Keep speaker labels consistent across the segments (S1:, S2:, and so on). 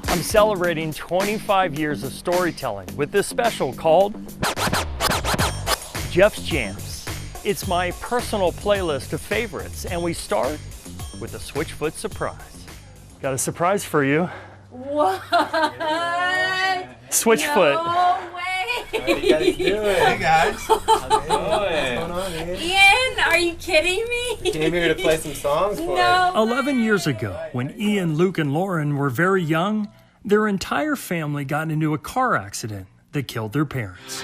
S1: I'm celebrating 25 years of storytelling with this special called Jeff's Jams. It's my personal playlist of favorites, and we start with a SWITCHFOOT surprise. Got a surprise for you.
S2: What?
S1: SWITCHFOOT.
S2: No way.
S3: How you guys doing? Hey guys. How's it going? What's going on, Ian?
S2: Ian, are you kidding me?
S3: You came here to play some songs for
S2: No.
S1: 11 years ago, when Ian, Luke, and Lauren were very young, their entire family got into a car accident that killed their parents.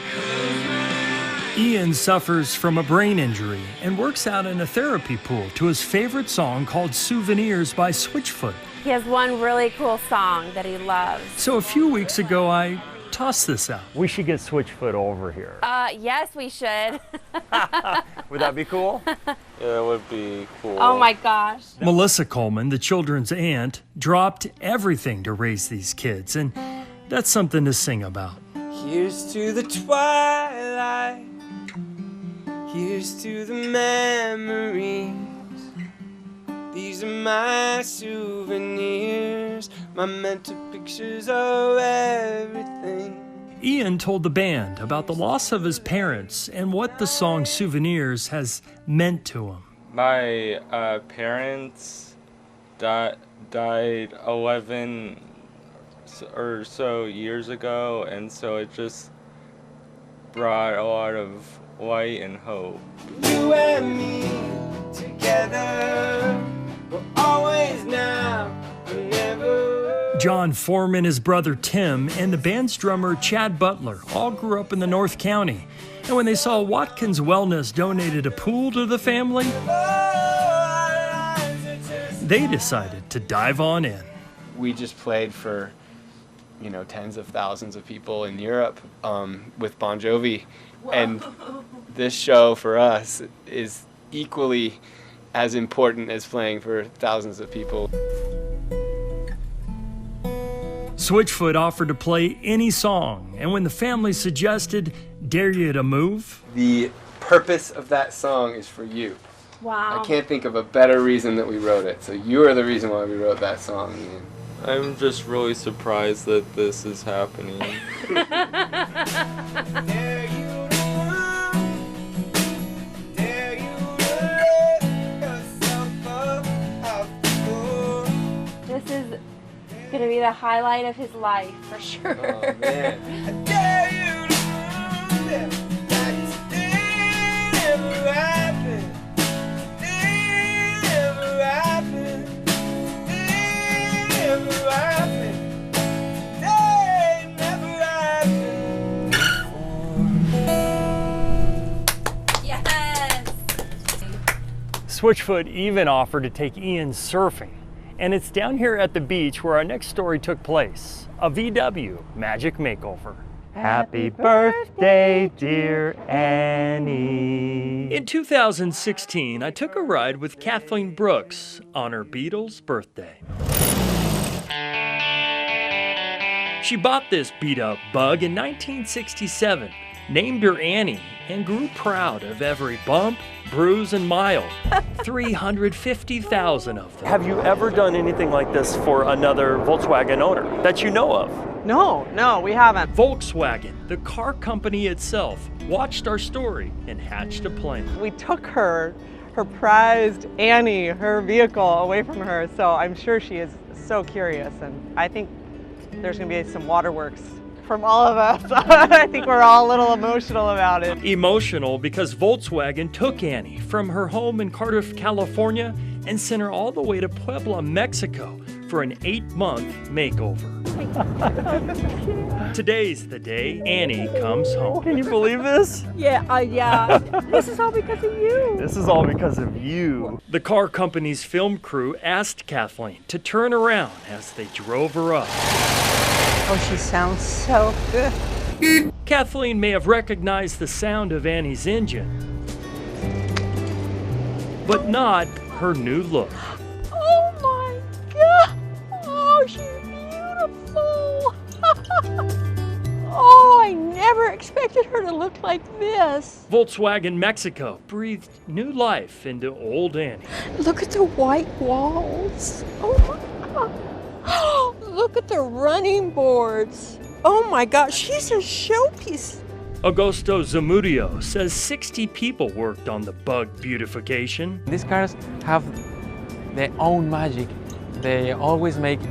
S1: Ian suffers from a brain injury and works out in a therapy pool to his favorite song called Souvenirs by SWITCHFOOT.
S4: He has one really cool song that he loves.
S1: So a few weeks ago, I tossed this out. We should get SWITCHFOOT over here.
S4: Yes, we should.
S1: Would that be cool?
S5: Yeah, it would be cool.
S4: Oh my gosh.
S1: Melissa Coleman, the children's aunt, dropped everything to raise these kids, and that's something to sing about.
S5: Here's to the twilight. Here's to the memories. These are my souvenirs, my mental pictures of everything.
S1: Ian told the band about the loss of his parents and what the song Souvenirs has meant to him.
S5: My parents died 11 or so years ago, and so it just brought a lot of light and hope. You and me together, we're always now, we're never.
S1: John Foreman, his brother Tim, and the band's drummer Chad Butler all grew up in the North County. And when they saw Watkins Wellness donated a pool to the family, they decided to dive on in.
S3: We just played for, tens of thousands of people in Europe with Bon Jovi. Whoa. And this show for us is equally as important as playing for thousands of people.
S1: SWITCHFOOT offered to play any song, and when the family suggested Dare You to Move,
S3: the purpose of that song is for you.
S4: Wow.
S3: I can't think of a better reason that we wrote it, so you are the reason why we wrote that song, Ian.
S5: I'm just really surprised that this is happening.
S4: This is going to be the highlight of his life, for sure.
S3: Oh, man.
S1: SWITCHFOOT even offered to take Ian surfing. And it's down here at the beach where our next story took place, a VW Magic Makeover. Happy birthday, dear Annie. In 2016, I took a ride with Kathleen Brooks on her Beatles birthday. She bought this beat-up bug in 1967, named her Annie, and grew proud of every bump, bruise, and mile. 350,000 of them. Have you ever done anything like this for another Volkswagen owner that you know of?
S6: No, we haven't.
S1: Volkswagen, the car company itself, watched our story and hatched a plan.
S6: We took her prized Annie, her vehicle, away from her, so I'm sure she is so curious, and I think there's going to be some waterworks from all of us. I think we're all a little emotional about it.
S1: Emotional because Volkswagen took Annie from her home in Cardiff, California, and sent her all the way to Puebla, Mexico for an 8-month makeover. Today's the day Annie comes home. Can you believe this?
S6: Yeah. This is all because of you.
S1: This is all because of you. The car company's film crew asked Kathleen to turn around as they drove her up.
S6: Oh, she sounds so good.
S1: Kathleen may have recognized the sound of Annie's engine, but not her new look.
S6: Oh my God! Oh, she's beautiful!
S7: Oh, I never expected her to look like this.
S1: Volkswagen Mexico breathed new life into old Annie.
S7: Look at the white walls. Oh my God. Look at the running boards. Oh my God, she's a showpiece.
S1: Augusto Zamudio says 60 people worked on the bug beautification.
S8: These cars have their own magic. They always make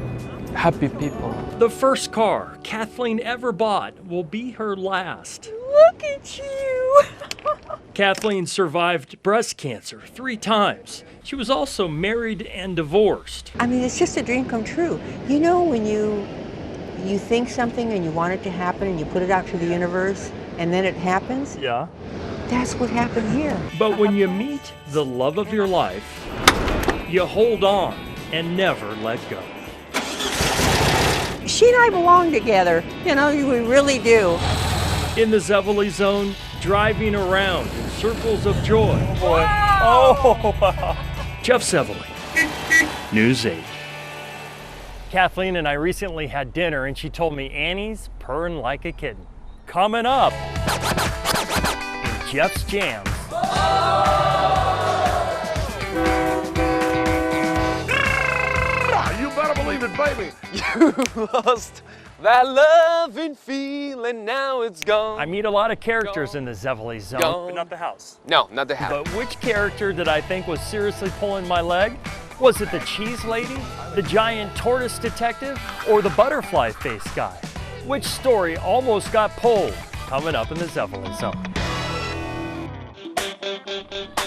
S8: happy people.
S1: The first car Kathleen ever bought will be her last.
S7: Look at you.
S1: Kathleen survived breast cancer 3 times. She was also married and divorced.
S7: I mean, it's just a dream come true. You know, when you think something and you want it to happen and you put it out to the universe and then it happens?
S1: Yeah.
S7: That's what happened here.
S1: But when you meet the love of your life, you hold on and never let go.
S7: She and I belong together. You know, we really do.
S1: In the Zevely Zone, driving around in circles of joy.
S6: Oh boy. Oh, wow.
S1: Jeff Zevely, News 8. Kathleen and I recently had dinner and she told me Annie's purring like a kitten. Coming up in Jeff's Jams.
S9: You better believe it, baby.
S5: You lost that loving feeling, now it's gone.
S1: I meet a lot of characters in the Zevely Zone.
S5: But
S6: Not the house.
S5: No, not the house.
S1: But which character did I think was seriously pulling my leg? Was it the cheese lady, the giant tortoise detective, or the butterfly face guy? Which story almost got pulled? Coming up in the Zevely Zone.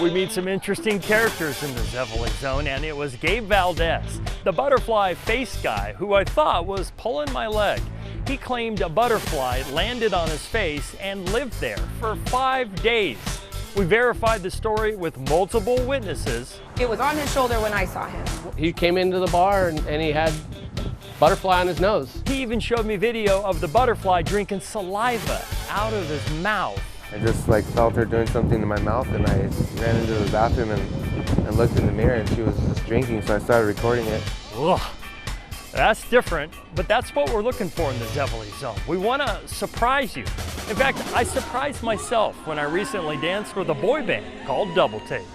S1: We meet some interesting characters in the Zevely Zone, and it was Gabe Valdez, the butterfly face guy, who I thought was pulling my leg. He claimed a butterfly landed on his face and lived there for 5 days. We verified the story with multiple witnesses.
S10: It was on his shoulder when I saw him.
S11: He came into the bar and he had butterfly on his nose.
S1: He even showed me video of the butterfly drinking saliva out of his mouth.
S12: I just felt her doing something to my mouth, and I ran into the bathroom and looked in the mirror, and she was just drinking, so I started recording it.
S1: Ugh, that's different, but that's what we're looking for in the Zevely Zone. We want to surprise you. In fact, I surprised myself when I recently danced with a boy band called Double Take.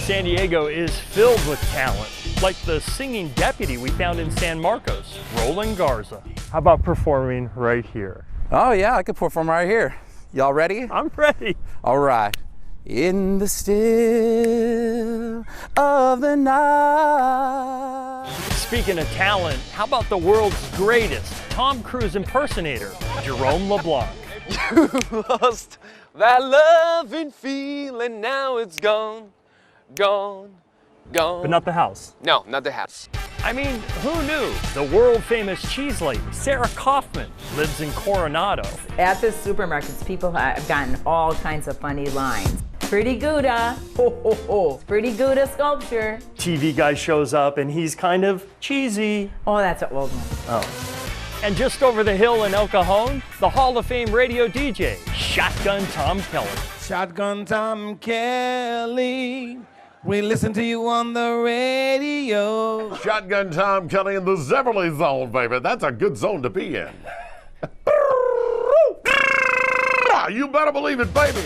S1: San Diego is filled with talent, like the singing deputy we found in San Marcos, Roland Garza. How about performing right here?
S13: Oh yeah, I could perform right here. Y'all ready?
S1: I'm ready.
S13: All right. In the still of the night.
S1: Speaking of talent, how about the world's greatest Tom Cruise impersonator, Jerome LeBlanc?
S5: You lost that loving feeling, now it's gone, gone, gone.
S1: But not the house.
S5: No, not the house.
S1: I mean, who knew the world famous cheese lady, Sarah Kaufman, lives in Coronado?
S14: At the supermarkets, people have gotten all kinds of funny lines. Pretty Gouda, ho ho ho. Pretty Gouda sculpture.
S1: TV guy shows up and he's kind of cheesy.
S14: Oh, that's an old one.
S1: Oh. And just over the hill in El Cajon, the Hall of Fame radio DJ, Shotgun Tom Kelly.
S15: Shotgun Tom Kelly, we listen to you on the radio.
S9: Shotgun Tom Kelly in the Zevely Zone, baby. That's a good zone to be in. You better believe it, baby.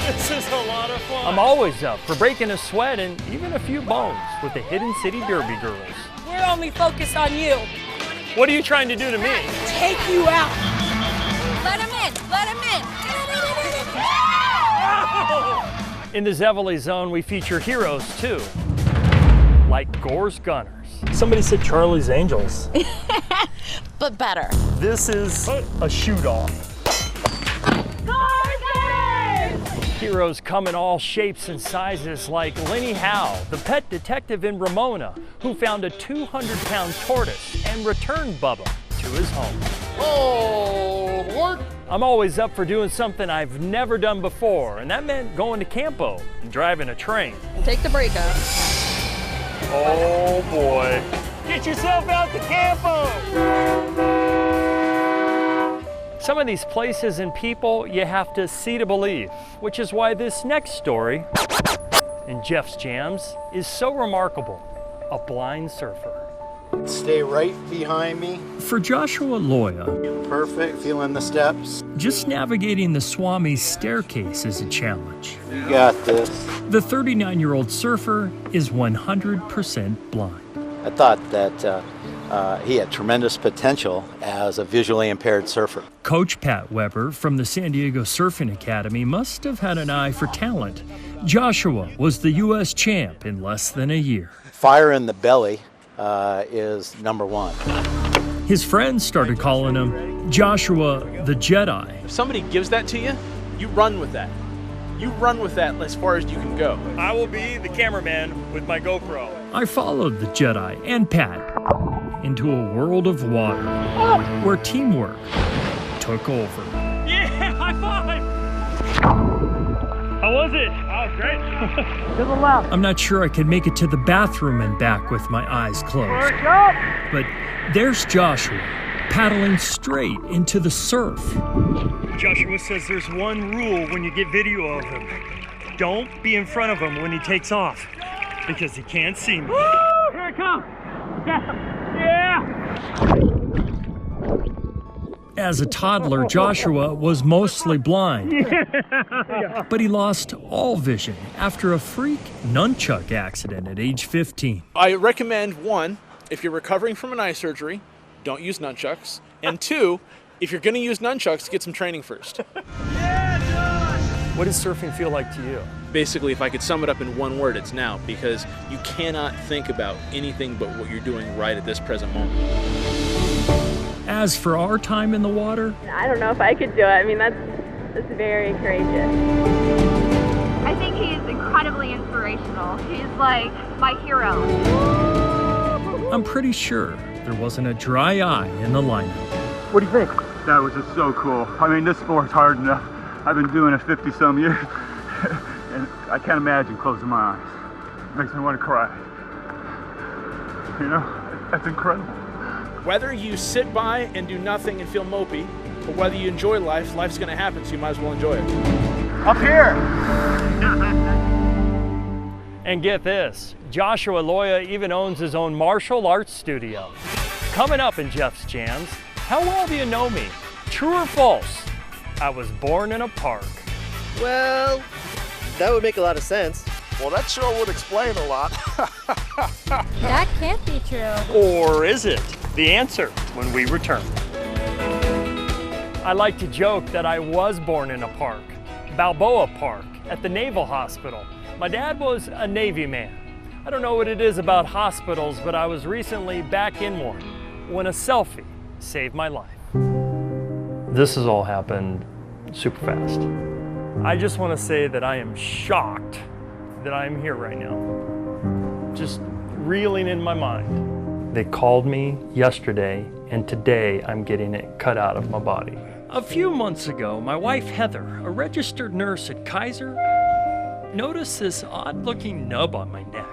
S1: This is a lot of fun. I'm always up for breaking a sweat and even a few bones with the Hidden City Derby girls.
S10: We're only focused on you.
S1: What are you trying to do to me?
S10: Take you out.
S2: Let him in. Let him in.
S1: In the Zevely Zone, we feature heroes too, like Gore's Gunners. Somebody said Charlie's Angels.
S2: But better.
S1: This is a shoot-off. Heroes come in all shapes and sizes, like Lenny Howe, the pet detective in Ramona, who found a 200-pound tortoise and returned Bubba to his home.
S9: Oh, what?
S1: I'm always up for doing something I've never done before, and that meant going to Campo and driving a train.
S10: Take the brake up.
S1: Oh boy. Get yourself out to Campo! Some of these places and people you have to see to believe, which is why this next story and Jeff's Jams is so remarkable, a blind surfer.
S16: Stay right behind me.
S1: For Joshua Loya,
S16: Perfect, feeling the steps.
S1: just navigating the Swami's staircase is a challenge.
S16: You got this.
S1: The 39-year-old surfer is 100% blind.
S16: I thought that he had tremendous potential as a visually impaired surfer.
S1: Coach Pat Weber from the San Diego Surfing Academy must have had an eye for talent. Joshua was the U.S. champ in less than a year.
S16: Fire in the belly is #1.
S1: His friends started calling him Joshua the Jedi.
S17: If somebody gives that to you, you run with that. You run with that as far as you can go.
S1: I will be the cameraman with my GoPro. I followed the Jedi and Pat into a world of water where teamwork took over. Yeah, high five! How was it? Oh, great. To the left. I'm not sure I could make it to the bathroom and back with my eyes closed. But there's Joshua paddling straight into the surf. Joshua says there's one rule when you get video of him. Don't be in front of him when he takes off because he can't see me. Woo! Here I come. Yeah. As a toddler, Joshua was mostly blind, but he lost all vision after a freak nunchuck accident at age 15.
S17: I recommend, 1, if you're recovering from an eye surgery, don't use nunchucks. And 2, if you're going to use nunchucks, get some training first.
S1: What does surfing feel like to you?
S17: Basically, if I could sum it up in one word, it's now, because you cannot think about anything but what you're doing right at this present moment.
S1: As for our time in the water,
S4: I don't know if I could do it. I mean, that's very courageous. I think he's incredibly inspirational. He's like my hero.
S1: I'm pretty sure there wasn't a dry eye in the lineup.
S18: What do you think? That was just so cool. I mean, this sport's hard enough. I've been doing it 50-some years, and I can't imagine closing my eyes. It makes me want to cry. You know, that's incredible.
S17: Whether you sit by and do nothing and feel mopey, or whether you enjoy life, life's going to happen, so you might as well enjoy it.
S18: Up here!
S1: And get this, Joshua Loya even owns his own martial arts studio. Coming up in Jeff's Jams, how well do you know me? True or false? I was born in a park.
S19: Well, that would make a lot of sense.
S9: Well, that sure would explain a lot.
S2: That can't be true.
S1: Or is it? The answer when we return. I like to joke that I was born in a park, Balboa Park, at the Naval Hospital. My dad was a Navy man. I don't know what it is about hospitals, but I was recently back in one when a selfie saved my life. This has all happened super fast. I just want to say that I am shocked that I'm here right now. Just reeling in my mind. They called me yesterday, and today I'm getting it cut out of my body. A few months ago, my wife Heather, a registered nurse at Kaiser, noticed this odd-looking nub on my neck.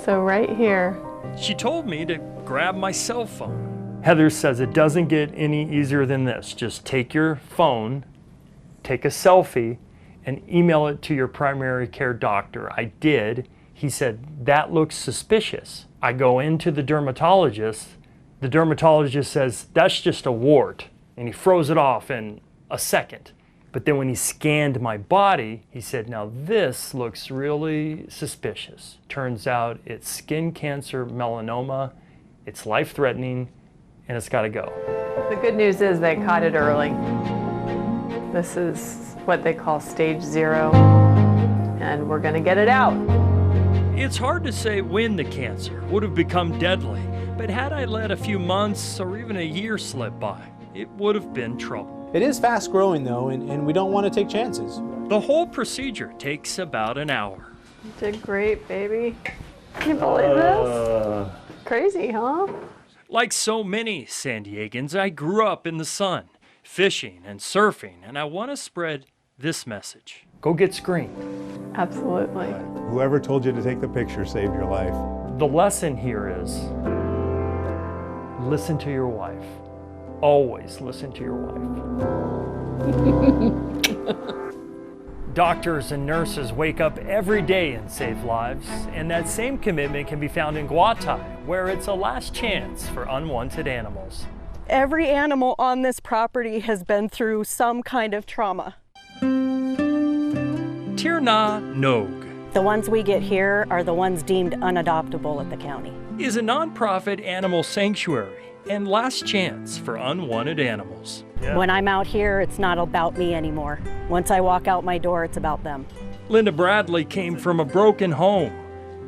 S6: So right here.
S1: She told me to grab my cell phone. Heather says it doesn't get any easier than this. Just take your phone, take a selfie, and email it to your primary care doctor. I did. He said, that looks suspicious. I go into the dermatologist. The dermatologist says, that's just a wart. And he froze it off in a second. But then when he scanned my body, he said, now this looks really suspicious. Turns out it's skin cancer, melanoma, it's life-threatening, and it's gotta go.
S6: The good news is they caught it early. This is what they call stage 0, and we're gonna get it out.
S1: It's hard to say when the cancer would have become deadly, but had I let a few months or even a year slip by, it would have been trouble.
S20: It is fast growing though, and we don't want to take chances.
S1: The whole procedure takes about an hour.
S6: You did great, baby. Can you believe this? Crazy, huh?
S1: Like so many San Diegans, I grew up in the sun, fishing and surfing, and I want to spread this message. Go get screened.
S6: Absolutely.
S21: Whoever told you to take the picture saved your life.
S1: The lesson here is listen to your wife. Always listen to your wife. Doctors and nurses wake up every day and save lives, and that same commitment can be found in Guatai, where it's a last chance for unwanted animals.
S7: Every animal on this property has been through some kind of trauma.
S1: Tirna Nog
S3: The ones we get here are the ones deemed unadoptable at the county.
S1: is a nonprofit animal sanctuary and last chance for unwanted animals.
S3: When I'm out here, it's not about me anymore. Once I walk out my door, it's about them.
S1: Linda Bradley came from a broken home,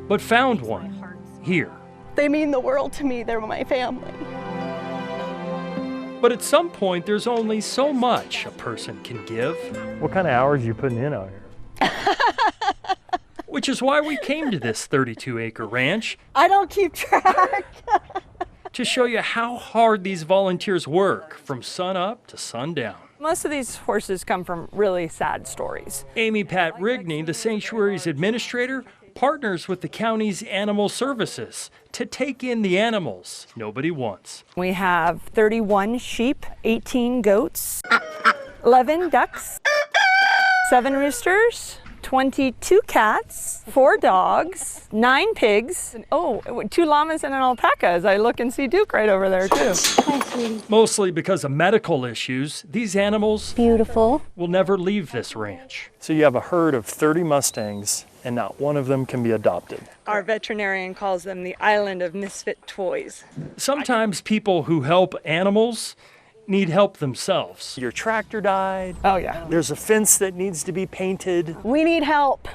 S1: but found one here.
S7: They mean the world to me. They're my family.
S1: But at some point, there's only so much a person can give. What kind of hours are you putting in out here? Which is why we came to this 32-acre ranch.
S7: I don't keep track.
S1: To show you how hard these volunteers work from sun up to sundown.
S10: Most of these horses come from really sad stories.
S1: Amy Pat Rigney, the sanctuary's administrator, partners with the county's animal services to take in the animals nobody wants.
S10: We have 31 sheep, 18 goats, 11 ducks, 7 roosters, 22 cats, 4 dogs, 9 pigs, 2 llamas and an alpaca, as I look and see Duke right over there too.
S3: Hi, sweetie.
S1: Mostly because of medical issues, these animals
S3: Beautiful.
S1: will never leave this ranch. So you have a herd of 30 Mustangs and not one of them can be adopted.
S10: Our veterinarian calls them the island of misfit toys.
S1: Sometimes people who help animals need help themselves. Your tractor died.
S10: Oh yeah.
S1: There's a fence that needs to be painted.
S7: We need help.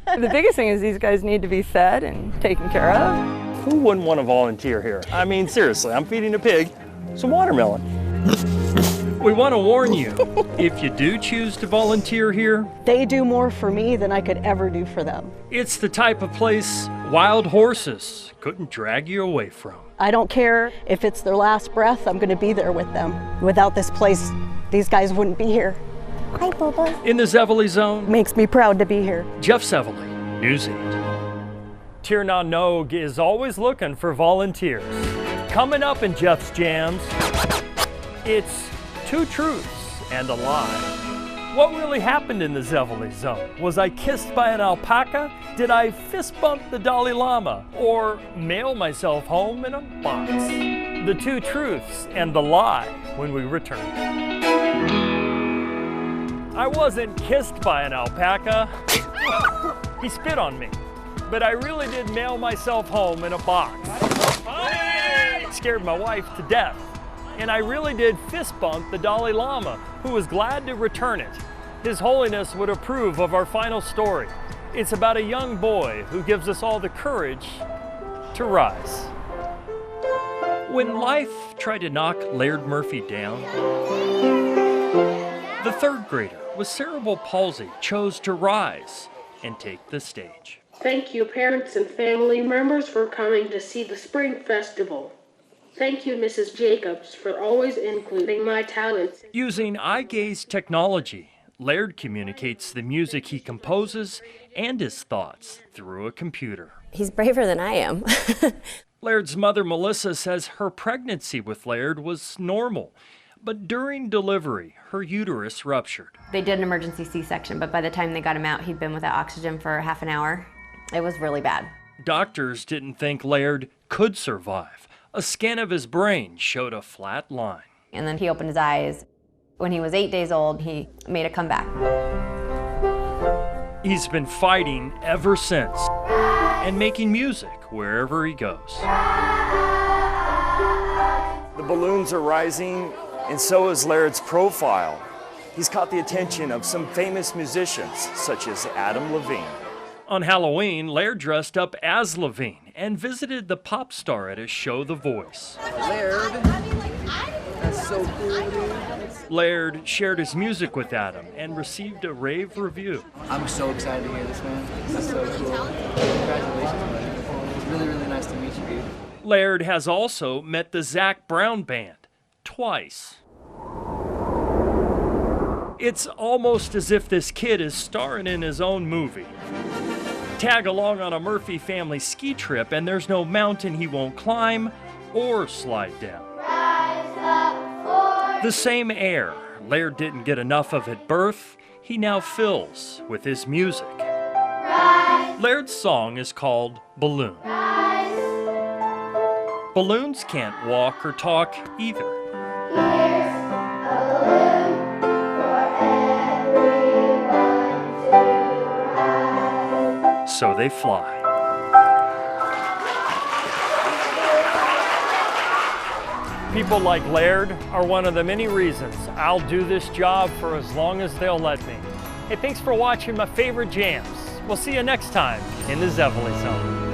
S10: The biggest thing is these guys need to be fed and taken care of.
S1: Who wouldn't want to volunteer here? I mean, seriously, I'm feeding a pig some watermelon. We want to warn you, if you do choose to volunteer here,
S7: They do more for me than I could ever do for them.
S1: it's the type of place wild horses couldn't drag you away from.
S7: I don't care if it's their last breath, I'm gonna be there with them. Without this place, these guys wouldn't be here. Hi, Bubba.
S1: In the Zevely Zone,
S7: Makes me proud to be here.
S1: Jeff Zevely, News 8. Tirna Nog is always looking for volunteers. Coming up in Jeff's Jams, it's 2 truths and a lie. What really happened in the Zevely Zone? Was I kissed by an alpaca? Did I fist bump the Dalai Lama? Or mail myself home in a box? The 2 truths and the lie when we return. I wasn't kissed by an alpaca. He spit on me. But I really did mail myself home in a box. It scared my wife to death. And I really did fist bump the Dalai Lama, who was glad to return it. His Holiness would approve of our final story. It's about a young boy who gives us all the courage to rise. When life tried to knock Laird Murphy down, the 3rd grader with cerebral palsy chose to rise and take the stage.
S22: Thank you, parents and family members, for coming to see the Spring Festival. Thank you, Mrs. Jacobs, for always including my talents.
S1: Using eye gaze technology, Laird communicates the music he composes and his thoughts through a computer.
S23: He's braver than I am.
S1: Laird's mother, Melissa, says her pregnancy with Laird was normal, but during delivery, her uterus ruptured.
S23: They did an emergency C-section, but by the time they got him out, he'd been without oxygen for half an hour. It was really bad.
S1: Doctors didn't think Laird could survive. A scan of his brain showed a flat line.
S23: And then he opened his eyes. When he was 8 days old, he made a comeback.
S1: He's been fighting ever since and making music wherever he goes.
S24: The balloons are rising, and so is Laird's profile. He's caught the attention of some famous musicians, such as Adam Levine.
S1: On Halloween, Laird dressed up as Levine and visited the pop star at his show, The Voice.
S25: Laird, that's so cool, dude.
S1: Laird shared his music with Adam and received a rave review.
S25: I'm so excited to hear this, man. This is so cool. Congratulations, buddy. It's really, really nice to meet you, dude.
S1: Laird has also met the Zac Brown Band twice. It's almost as if this kid is starring in his own movie. Tag along on a Murphy family ski trip and there's no mountain he won't climb or slide down. The same air Laird didn't get enough of at birth, he now fills with his music. Laird's song is called Balloon. Balloons can't walk or talk either. So they fly. People like Laird are one of the many reasons I'll do this job for as long as they'll let me. Hey, thanks for watching my favorite jams. We'll see you next time in the Zevely Zone.